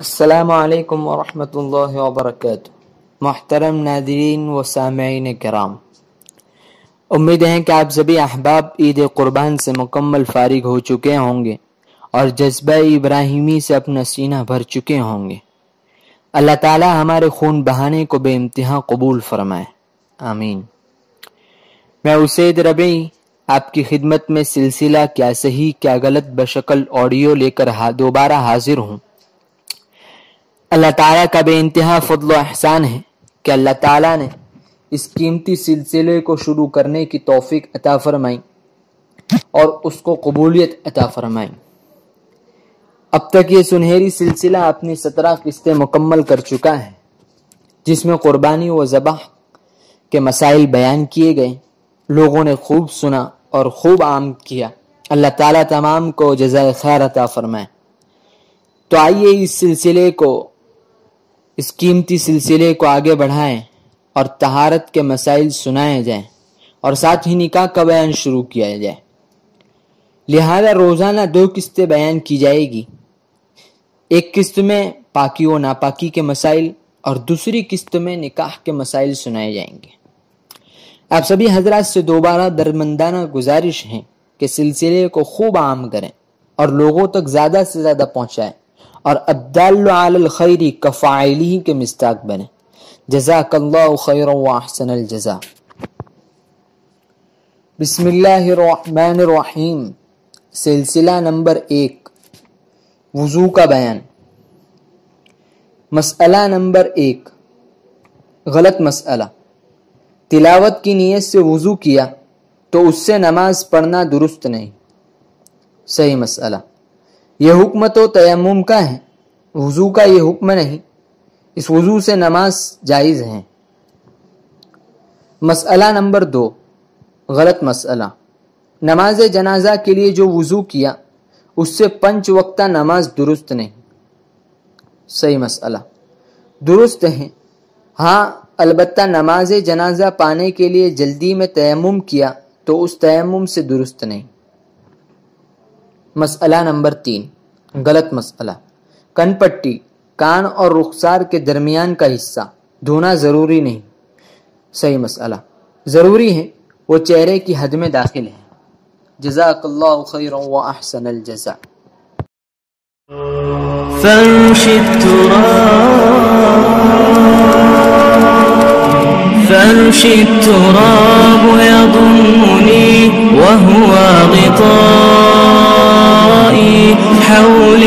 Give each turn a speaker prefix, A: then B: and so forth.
A: السلام علیکم ورحمۃ اللہ وبرکاتہ۔ محترم ناظرین و سامعین کرام، امید ہے کہ آپ سبھی احباب عید قربان سے مکمل فارغ ہو چکے ہوں گے اور جذبہ ابراہیمی سے اپنا سینہ بھر چکے ہوں گے۔ اللہ تعالی ہمارے خون بہانے کو بے انتہا قبول فرمائے، آمین۔ میں اسید ربیع آپ کی خدمت میں سلسلہ کیا صحیح کیا غلط بشکل آڈیو لے کر دوبارہ حاضر ہوں۔ اللہ تعالیٰ کا بے انتہا فضل و احسان ہے کہ اللہ تعالیٰ نے اس قیمتی سلسلے کو شروع کرنے کی توفیق عطا فرمائی اور اس کو قبولیت عطا فرمائی۔ اب تک یہ سنہری سلسلہ اپنی 17 قسطیں مکمل کر چکا ہے، جس میں قربانی و ذبح کے مسائل بیان کیے گئے، لوگوں نے خوب سنا اور خوب عام کیا۔ اللہ تعالیٰ تمام کو جزائے خیر عطا فرمائے۔ تو آئیے اس قیمتی سلسلے کو آگے بڑھائیں اور طہارت کے مسائل سنائے جائیں اور ساتھ ہی نکاح کا بیان شروع کیا جائے۔ لہذا روزانہ 2 قسطیں بیان کی جائے گی، ایک قسط میں پاکی و ناپاکی کے مسائل اور دوسری قسط میں نکاح کے مسائل سنائے جائیں گے۔ آپ سبھی حضرات سے دوبارہ درمندانہ گزارش ہے کہ سلسلے کو خوب عام کریں اور لوگوں تک زیادہ سے زیادہ پہنچائیں اور الدال علی الخیر کفاعلہ کے مصداق بنیں۔ جزاک اللہ خیرا واحسن الجزاء۔ بسم اللہ الرحمن الرحیم۔ سلسلہ نمبر 1، وضو کا بیان۔ مسئلہ نمبر 1، غلط مسئلہ۔ تلاوت کی نیت سے وضو کیا تو اس سے نماز پڑھنا درست نہیں۔ صحیح مسئلہ۔ یہ حکم تو تیمم کا ہے، وضو کا یہ حکم نہیں، اس وضو سے نماز جائز ہے۔ مسئلہ نمبر 2، غلط مسئلہ۔ نماز جنازہ کے لیے جو وضو کیا اس سے 5 وقتہ نماز درست نہیں۔ صحیح مسئلہ۔ درست ہے، ہاں البتہ نماز جنازہ پانے کے لیے جلدی میں تیمم کیا تو اس تیمم سے درست نہیں۔ مسئلہ نمبر 3، غلط مسئلہ۔ کن پٹی، کان اور رخسار کے درمیان کا حصہ دھونا ضروری نہیں۔ صحیح مسئلہ۔ ضروری ہے، وہ چہرے کی حد میں داخل ہے۔ جزاک اللہ خیرا واحسن الجزاء۔
B: فرشي التراب يضمني وهو غطائي حول